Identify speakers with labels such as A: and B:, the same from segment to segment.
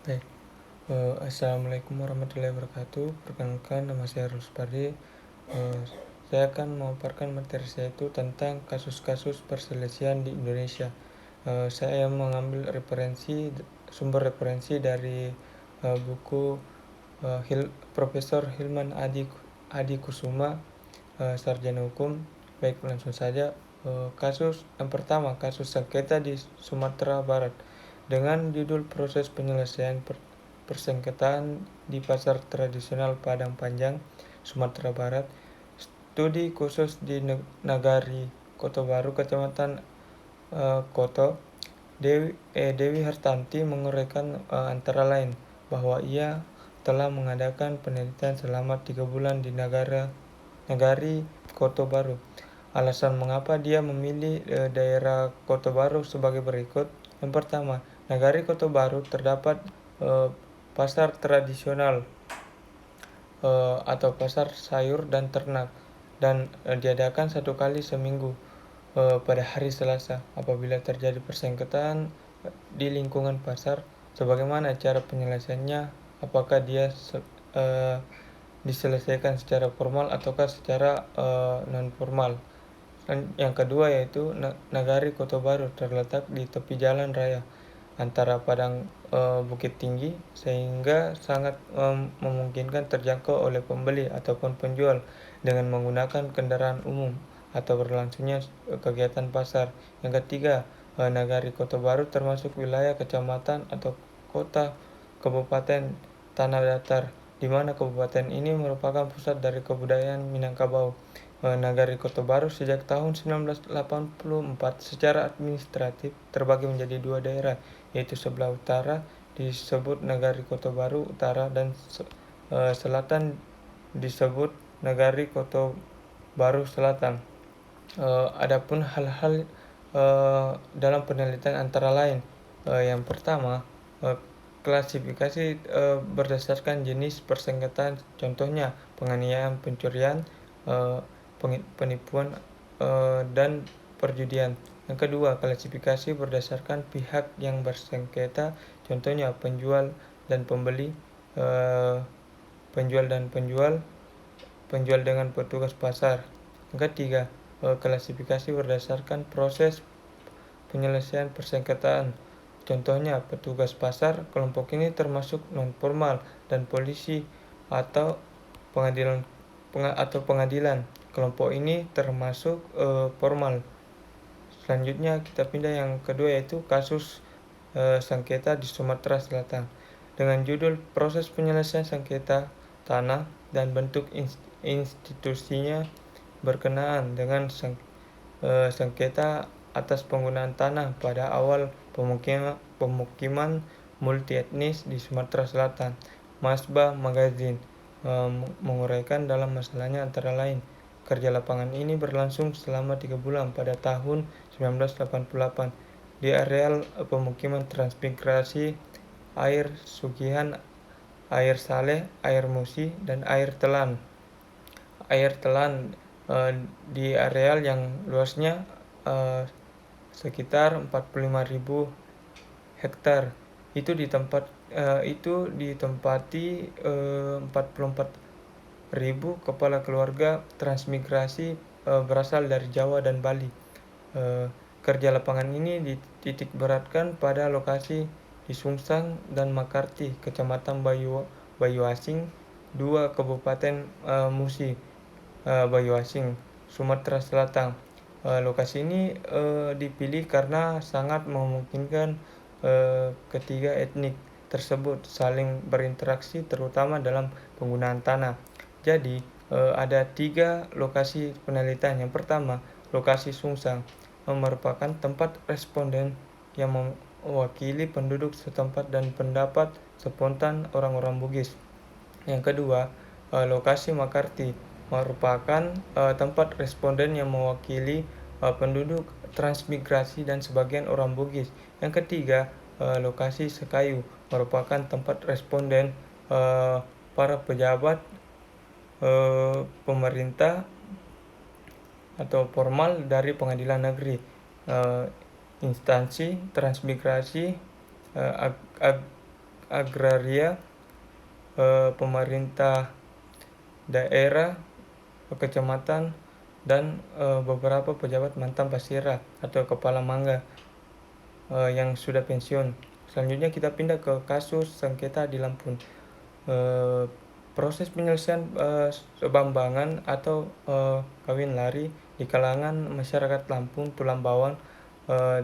A: Baik, Assalamualaikum warahmatullahi wabarakatuh. Perkenalkan, nama saya Rus Pardi. Saya akan memaparkan materi saya itu tentang kasus-kasus perselisihan di Indonesia. Saya mengambil sumber referensi dari buku Profesor Hilman Adi Kusuma, Sarjana Hukum. Baik, langsung saja. Kasus yang pertama, kasus sengketa di Sumatera Barat dengan judul proses penyelesaian persengketaan di pasar tradisional Padang Panjang, Sumatera Barat. Studi khusus di Nagari Koto Baru, Kecamatan Koto. Dewi Hartanti menguraikan antara lain bahwa ia telah mengadakan penelitian selama 3 bulan di Nagari Koto Baru. Alasan mengapa dia memilih daerah Koto Baru sebagai berikut. Yang pertama, Nagari Koto Baru terdapat pasar tradisional atau pasar sayur dan ternak, dan diadakan 1 kali seminggu pada hari Selasa. Apabila terjadi persengketaan di lingkungan pasar, sebagaimana cara penyelesaiannya, apakah dia diselesaikan secara formal ataukah secara non formal. Dan yang kedua yaitu Nagari Koto Baru terletak di tepi jalan raya antara padang Bukit Tinggi, sehingga sangat memungkinkan terjangkau oleh pembeli ataupun penjual dengan menggunakan kendaraan umum atau berlangsungnya kegiatan pasar. Yang ketiga, Nagari Koto Baru termasuk wilayah kecamatan atau kota Kabupaten Tanah Datar, di mana kabupaten ini merupakan pusat dari kebudayaan Minangkabau. Nagari Koto Baru sejak tahun 1984 secara administratif terbagi menjadi 2 daerah, yaitu sebelah utara disebut Nagari Koto Baru Utara dan selatan disebut Nagari Koto Baru Selatan. Adapun hal-hal dalam penelitian antara lain, yang pertama, klasifikasi berdasarkan jenis persengketaan, contohnya penganiayaan, pencurian, penipuan, dan perjudian. Yang kedua, klasifikasi berdasarkan pihak yang bersengketa, contohnya penjual dan pembeli, penjual dengan petugas pasar. Yang ketiga, klasifikasi berdasarkan proses penyelesaian persengketaan, contohnya petugas pasar. Kelompok ini termasuk non formal, dan polisi atau pengadilan. Kelompok ini termasuk formal. Selanjutnya kita pindah yang kedua, yaitu kasus sengketa di Sumatera Selatan dengan judul proses penyelesaian sengketa tanah dan bentuk institusinya berkenaan dengan sengketa atas penggunaan tanah pada awal pemukiman multietnis di Sumatera Selatan. Masbah Magazine menguraikan dalam masalahnya antara lain, kerja lapangan ini berlangsung selama 3 bulan pada tahun 1988 di areal pemukiman transmigrasi Air Sugihan, Air Saleh, Air Musi, dan Air Telan. Air Telan di areal yang luasnya sekitar 45.000 hektar. Itu ditempati 44.000 kepala keluarga transmigrasi berasal dari Jawa dan Bali. Kerja lapangan ini dititik beratkan pada lokasi di Sungsang dan Makarti, Kecamatan Bayuasing 2, Kabupaten Musi, Bayuasing, Sumatera Selatan. Lokasi ini dipilih karena sangat memungkinkan ketiga etnik tersebut saling berinteraksi, terutama dalam penggunaan tanah. Jadi ada 3 lokasi penelitian. Yang pertama, lokasi Sungsang merupakan tempat responden yang mewakili penduduk setempat dan pendapat spontan orang-orang Bugis. Yang kedua, lokasi Makarti merupakan tempat responden yang mewakili penduduk transmigrasi dan sebagian orang Bugis. Yang ketiga, lokasi Sekayu merupakan tempat responden para pejabat pemerintah atau formal dari pengadilan negeri, instansi transmigrasi, agraria, pemerintah daerah, kecamatan, dan beberapa pejabat mantan Pasira atau kepala mangga yang sudah pensiun. Selanjutnya kita pindah ke kasus sengketa di Lampung. Proses penyelesaian sebambangan atau kawin lari di kalangan masyarakat Lampung Tulang Bawang.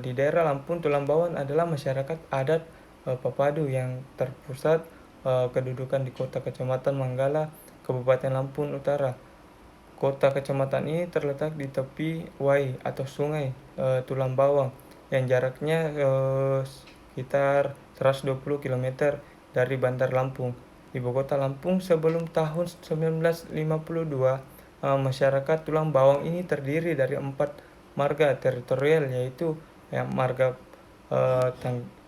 A: Di daerah Lampung Tulang Bawang adalah masyarakat adat Papadu yang terpusat kedudukan di kota kecamatan Manggala, Kabupaten Lampung Utara. Kota kecamatan ini terletak di tepi Wai atau sungai Tulang Bawang yang jaraknya sekitar 120 km dari Bandar Lampung. Ibu kota Lampung sebelum tahun 1952, masyarakat Tulang Bawang ini terdiri dari 4 marga teritorial, yaitu marga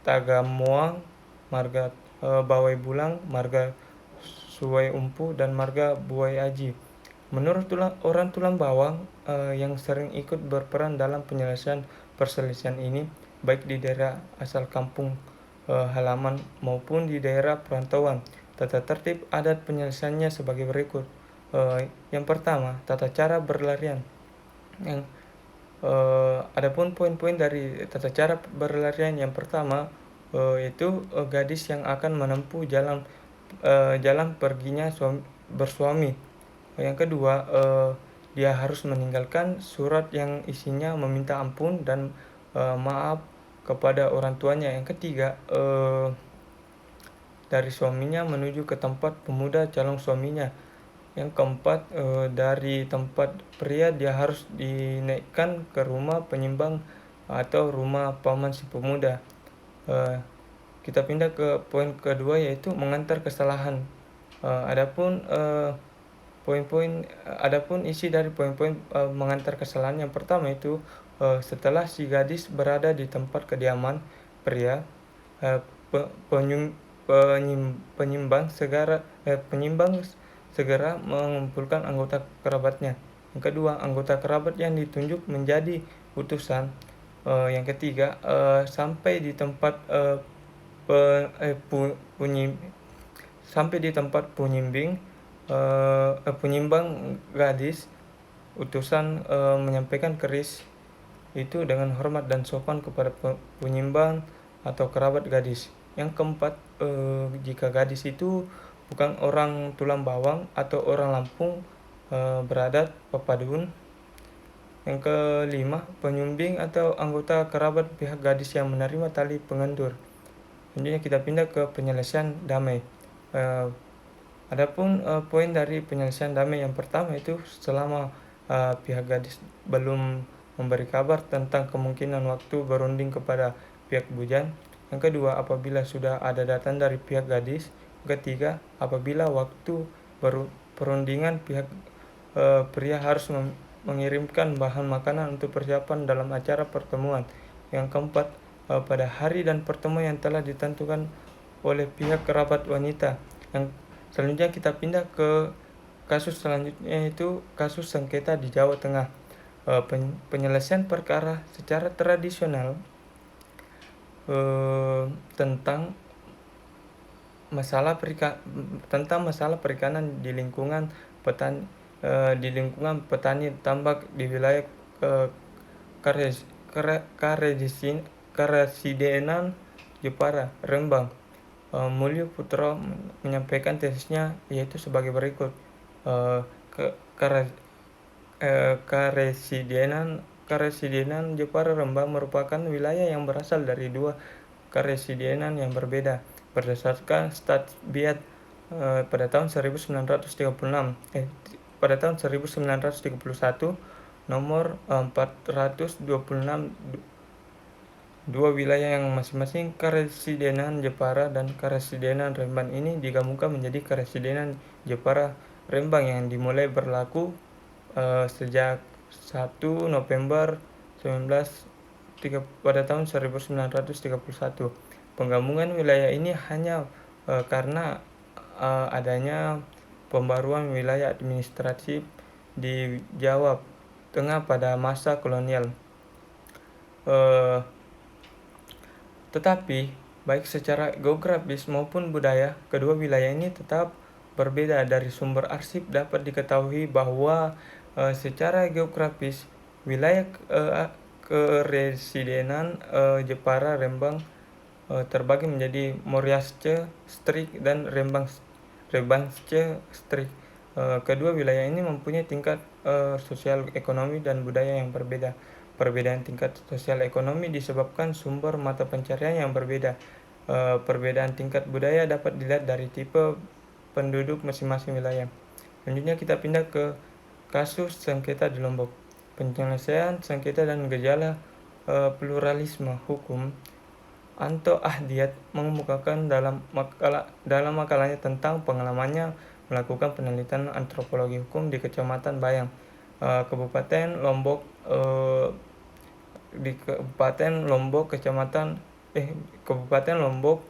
A: Tagamuang, marga Bawai Bulang, marga Suwai Umpu, dan marga Buai Aji. Menurut orang Tulang Bawang yang sering ikut berperan dalam penyelesaian perselisihan ini, baik di daerah asal kampung halaman maupun di daerah perantauan, tata tertib adat penyelesaiannya sebagai berikut. Yang pertama, tata cara berlarian. Adapun poin-poin dari tata cara berlarian yang pertama yaitu gadis yang akan menempuh jalan perginya bersuami. Yang kedua, dia harus meninggalkan surat yang isinya meminta ampun dan maaf kepada orang tuanya. Yang ketiga, dari suaminya menuju ke tempat pemuda calon suaminya. Yang keempat, dari tempat pria dia harus dinaikkan ke rumah penyimbang atau rumah paman si pemuda. Kita pindah ke poin kedua, yaitu mengantar kesalahan. Adapun isi dari poin-poin mengantar kesalahan yang pertama itu, setelah si gadis berada di tempat kediaman pria, penyimbang segera mengumpulkan anggota kerabatnya. Yang kedua, anggota kerabat yang ditunjuk menjadi utusan. Yang ketiga, sampai di tempat penyimbang gadis, utusan menyampaikan keris itu dengan hormat dan sopan kepada penyimbang atau kerabat gadis. Yang keempat, jika gadis itu bukan orang Tulang Bawang atau orang Lampung beradat Papadun. Yang kelima, penyumbing atau anggota kerabat pihak gadis yang menerima tali pengendur. Selanjutnya kita pindah ke penyelesaian damai. Adapun poin dari penyelesaian damai yang pertama itu, selama pihak gadis belum memberi kabar tentang kemungkinan waktu berunding kepada pihak bujang. Yang kedua, apabila sudah ada datang dari pihak gadis. Ketiga, apabila waktu perundingan pihak pria harus mengirimkan bahan makanan untuk persiapan dalam acara pertemuan. Yang keempat, pada hari dan pertemuan yang telah ditentukan oleh pihak kerabat wanita. Yang selanjutnya kita pindah ke kasus selanjutnya, yaitu kasus sengketa di Jawa Tengah. Penyelesaian perkara secara tradisional tentang masalah perikanan di lingkungan petani tambak di wilayah Karesidenan Jepara, Rembang. Mulyo Putro menyampaikan tesisnya yaitu sebagai berikut. Karesidenan Jepara Rembang merupakan wilayah yang berasal dari dua karesidenan yang berbeda berdasarkan Statbiat pada tahun 1931 nomor 426. Dua wilayah yang masing-masing Karesidenan Jepara dan Karesidenan Rembang ini digabungkan menjadi Karesidenan Jepara Rembang yang dimulai berlaku sejak 1 November pada tahun 1931. Penggabungan wilayah ini hanya karena adanya pembaruan wilayah administratif di Jawa Tengah pada masa kolonial. Tetapi Baik secara geografis maupun budaya, kedua wilayah ini tetap berbeda. Dari sumber arsip dapat diketahui bahwa secara geografis wilayah keresidenan Jepara Rembang terbagi menjadi Moriasce Strik dan Rebansce Strik. Kedua wilayah ini mempunyai tingkat sosial ekonomi dan budaya yang berbeda. Perbedaan tingkat sosial ekonomi disebabkan sumber mata pencarian yang berbeda. Perbedaan tingkat budaya dapat dilihat dari tipe penduduk masing-masing wilayah. Selanjutnya kita pindah ke kasus sengketa di Lombok. Penyelesaian sengketa dan gejala pluralisme hukum. Anto Ahdiat mengemukakan dalam makalahnya tentang pengalamannya melakukan penelitian antropologi hukum di Kecamatan Bayang, Kabupaten Lombok, di Kabupaten Lombok, Kabupaten Lombok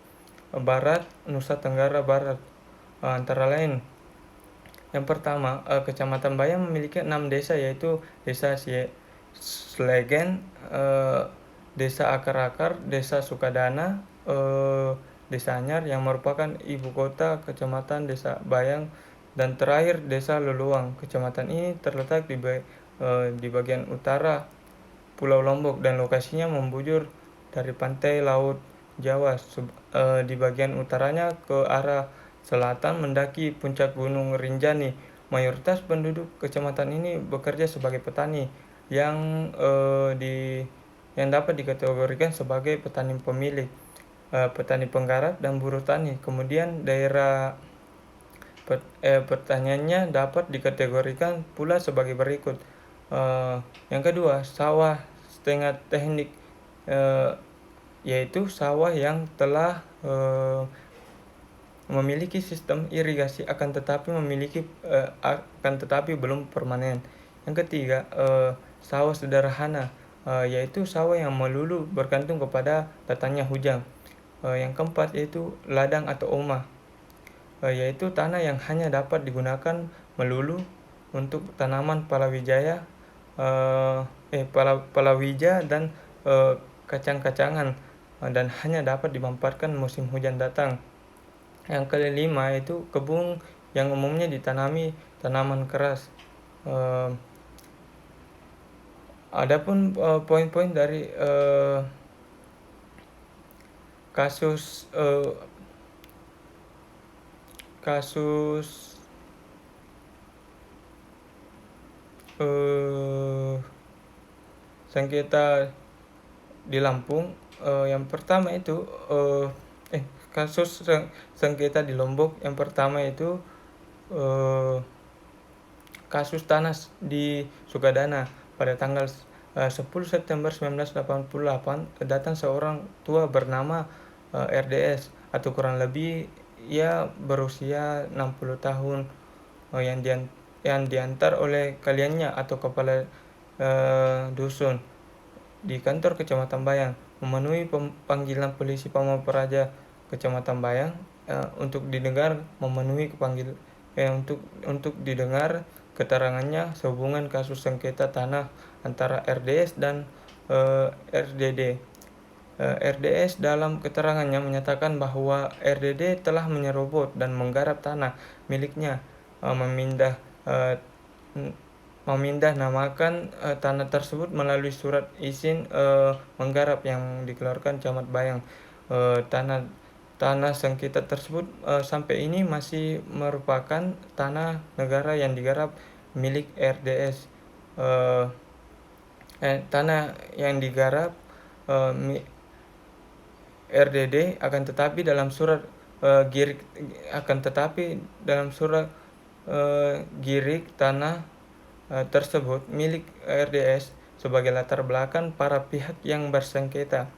A: Barat, Nusa Tenggara Barat. Antara lain, yang pertama, Kecamatan Bayang memiliki 6 desa, yaitu Desa Slegen, Desa Akar-Akar, Desa Sukadana, Desa Anyar yang merupakan ibu kota Kecamatan Desa Bayang, dan terakhir Desa Luluang. Kecamatan ini terletak di bagian utara Pulau Lombok dan lokasinya membujur dari pantai Laut Jawa. Di bagian utaranya ke arah selatan mendaki puncak Gunung Rinjani. Mayoritas penduduk kecamatan ini bekerja sebagai petani yang dapat dikategorikan sebagai petani pemilik, petani penggarap, dan buruh tani. Kemudian daerah pertaniannya dapat dikategorikan pula sebagai berikut. Yang kedua, sawah setengah teknik, yaitu sawah yang telah memiliki sistem irigasi akan tetapi belum permanen. Yang ketiga, sawah sederhana, yaitu sawah yang melulu bergantung kepada datangnya hujan. Yang keempat yaitu ladang atau omah, yaitu tanah yang hanya dapat digunakan melulu untuk tanaman palawija dan kacang-kacangan, dan hanya dapat dimanfaatkan musim hujan datang. Yang kelima itu kebun yang umumnya ditanami tanaman keras. Adapun poin-poin dari kasus sengketa di Lampung, yang pertama itu kasus sengketa di Lombok. Yang pertama itu kasus tanah di Sukadana. Pada tanggal 10 September 1988 datang seorang tua bernama RDS, atau kurang lebih ia berusia 60 tahun, yang diantar oleh kliennya atau kepala dusun di kantor Kecamatan Bayang, memenuhi panggilan polisi Pamong Praja Kecamatan Bayang untuk didengar keterangannya sehubungan kasus sengketa tanah antara RDS dan RDD. RDS dalam keterangannya menyatakan bahwa RDD telah menyerobot dan menggarap tanah miliknya, memindah namakan tanah tersebut melalui surat izin menggarap yang dikeluarkan Camat Bayang. Tanah sengketa tersebut sampai ini masih merupakan tanah negara yang digarap milik RDS. Tanah yang digarap RDD akan tetapi dalam surat girik tanah tersebut milik RDS sebagai latar belakang para pihak yang bersengketa.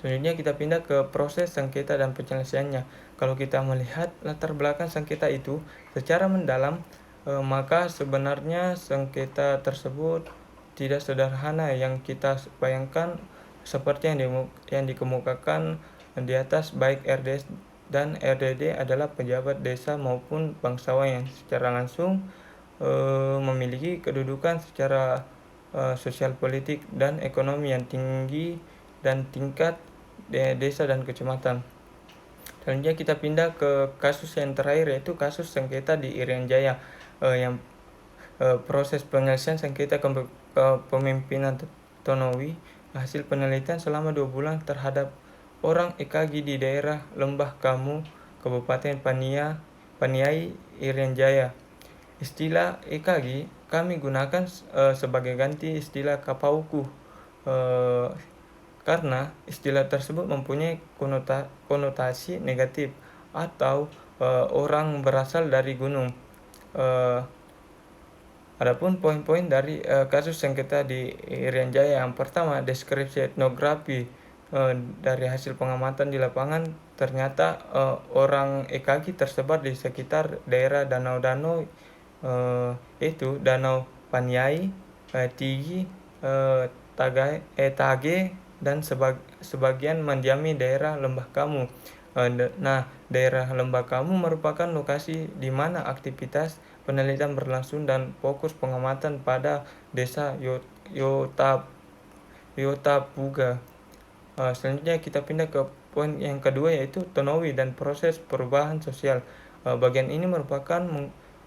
A: Selanjutnya kita pindah ke proses sengketa dan penyelesaiannya. Kalau kita melihat latar belakang sengketa itu secara mendalam, maka sebenarnya sengketa tersebut tidak sederhana yang kita bayangkan, seperti yang dikemukakan di atas. Baik RDS dan RDD adalah pejabat desa maupun bangsawan yang secara langsung memiliki kedudukan secara sosial, politik, dan ekonomi yang tinggi dan tingkat desa dan kecamatan. Selanjutnya kita pindah ke kasus yang terakhir, yaitu kasus sengketa di Irian Jaya, yang proses penyelesaian sengketa kepemimpinan Tonowi. Hasil penelitian selama 2 bulan terhadap orang EKG di daerah Lembah Kamu, Kabupaten Paniai, Irian Jaya. Istilah EKG kami gunakan sebagai ganti istilah Kapauku, karena istilah tersebut mempunyai konotasi negatif atau orang berasal dari gunung. Adapun poin-poin dari kasus sengketa di Irian Jaya, yang pertama, deskripsi etnografi. Dari hasil pengamatan di lapangan, ternyata orang EKG tersebar di sekitar daerah danau-danau, itu Danau Paniai, Tigi, Tage, dan sebagian mendiami daerah Lembah Kamu. Daerah Lembah Kamu merupakan lokasi di mana aktivitas penelitian berlangsung dan fokus pengamatan pada desa Yotapuga. Selanjutnya kita pindah ke poin yang kedua, yaitu Tonowi dan proses perubahan sosial. Bagian ini merupakan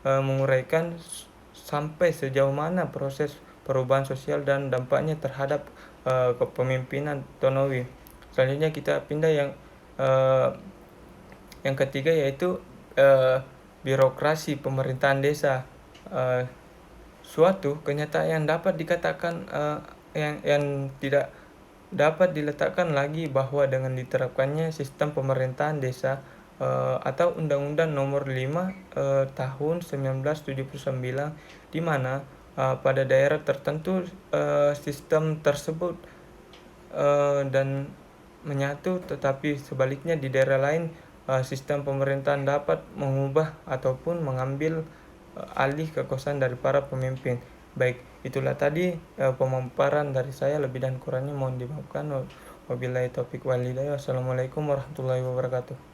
A: menguraikan sampai sejauh mana proses perubahan sosial dan dampaknya terhadap kepemimpinan Tonowi. Selanjutnya kita pindah yang ketiga, yaitu birokrasi pemerintahan desa. Suatu kenyataan yang dapat dikatakan yang tidak dapat diletakkan lagi bahwa dengan diterapkannya sistem pemerintahan desa atau Undang-Undang Nomor 5 Tahun 1979, di mana pada daerah tertentu sistem tersebut dan menyatu, tetapi sebaliknya di daerah lain sistem pemerintahan dapat mengubah ataupun mengambil alih kekuasaan dari para pemimpin. Baik, itulah tadi pemaparan dari saya. Lebih dan kurangnya mohon dimaafkan. Wabillahi taufik wal hidayah. Wassalamualaikum warahmatullahi wabarakatuh.